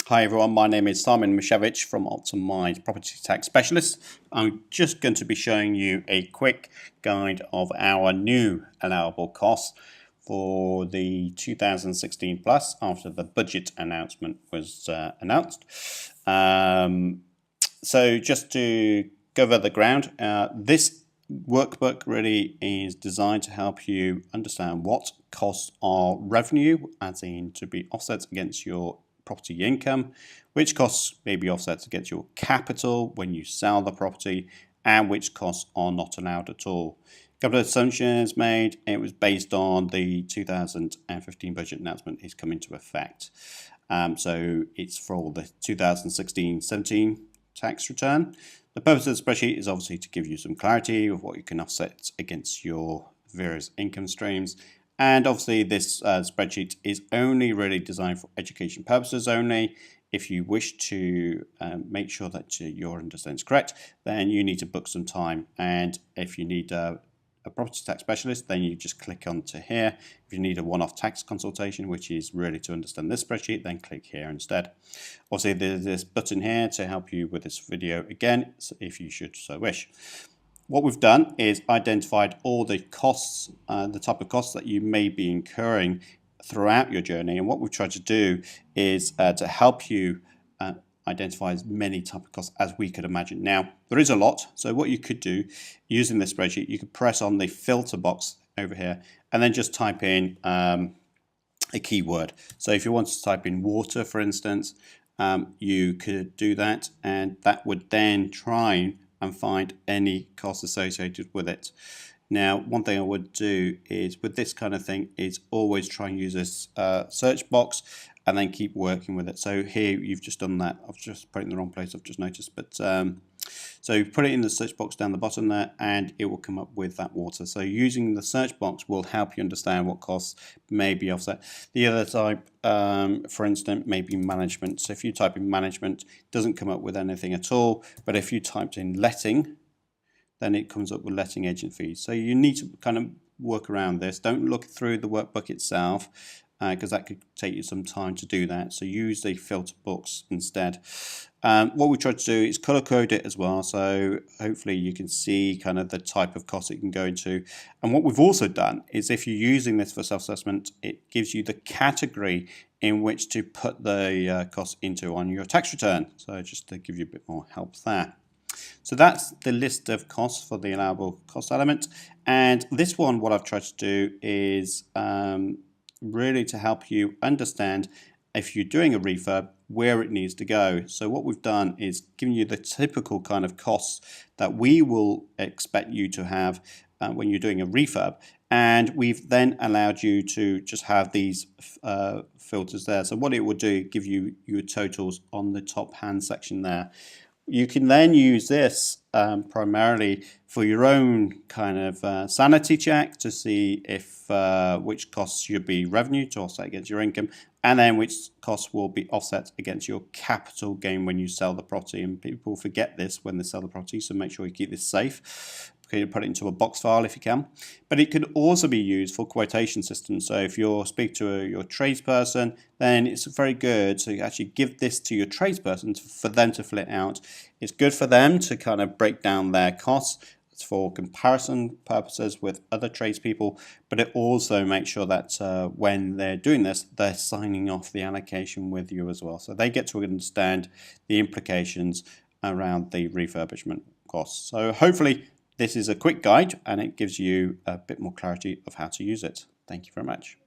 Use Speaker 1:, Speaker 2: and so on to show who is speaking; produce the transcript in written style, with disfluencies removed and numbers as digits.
Speaker 1: Hi everyone, my name is Simon Mishevich from Optimize Property Tax Specialist. I'm just going to be showing you a quick guide of our new allowable costs for the 2016 plus after the budget announcement was announced. So just to cover the ground, this workbook really is designed to help you understand what costs are revenue, as in to be offset against your property income, which costs may be offset against your capital when you sell the property, and which costs are not allowed at all. A couple of assumptions made. It was based on the 2015 budget announcement is coming into effect. So it's for the 2016-17 tax return. The purpose of the spreadsheet is obviously to give you some clarity of what you can offset against your various income streams. And obviously this spreadsheet is only really designed for education purposes only. If you wish to make sure that your understanding is correct, then you need to book some time. And if you need a property tax specialist, then you just click onto here. If you need a one-off tax consultation, which is really to understand this spreadsheet, then click here instead. Also, there's this button here to help you with this video again, if you should so wish. What we've done is identified all the costs, the type of costs that you may be incurring throughout your journey. And what we've tried to do is to help you identify as many type of costs as we could imagine. Now, there is a lot. So what you could do using this spreadsheet, you could press on the filter box over here and then just type in a keyword. So if you want to type in water, for instance, you could do that, and that would then try and find any costs associated with it. Now, one thing I would do is with this kind of thing is always try and use this search box and then keep working with it. So here you've just done that. I've just put it in the wrong place, I've just noticed. But so put it in the search box down the bottom there and it will come up with that water. So using the search box will help you understand what costs may be offset. The other type, for instance, may be management. So if you type in management, it doesn't come up with anything at all. But if you typed in letting, then it comes up with letting agent fees. So you need to kind of work around this. Don't look through the workbook itself, because that could take you some time to do that. So use the filter box instead. What we try to do is color code it as well, so hopefully you can see kind of the type of cost it can go into. And what we've also done is if you're using this for self-assessment, it gives you the category in which to put the cost into on your tax return. So just to give you a bit more help there. So that's the list of costs for the allowable cost element. And this one, what I've tried to do is really to help you understand if you're doing a refurb, where it needs to go. So what we've done is given you the typical kind of costs that we will expect you to have when you're doing a refurb. And we've then allowed you to just have these filters there. So what it will do, give you your totals on the top hand section there. You can then use this primarily for your own kind of sanity check to see if which costs should be revenue to offset against your income, and then which costs will be offset against your capital gain when you sell the property. And people forget this when they sell the property, so make sure you keep this safe. You put it into a box file if you can. But it could also be used for quotation systems. So if you're speaking to your tradesperson, then it's very good to actually give this to your tradesperson for them to fill it out. It's good for them to kind of break down their costs. It's for comparison purposes with other tradespeople, but it also makes sure that when they're doing this, they're signing off the allocation with you as well. So they get to understand the implications around the refurbishment costs. So hopefully this is a quick guide and it gives you a bit more clarity of how to use it. Thank you very much.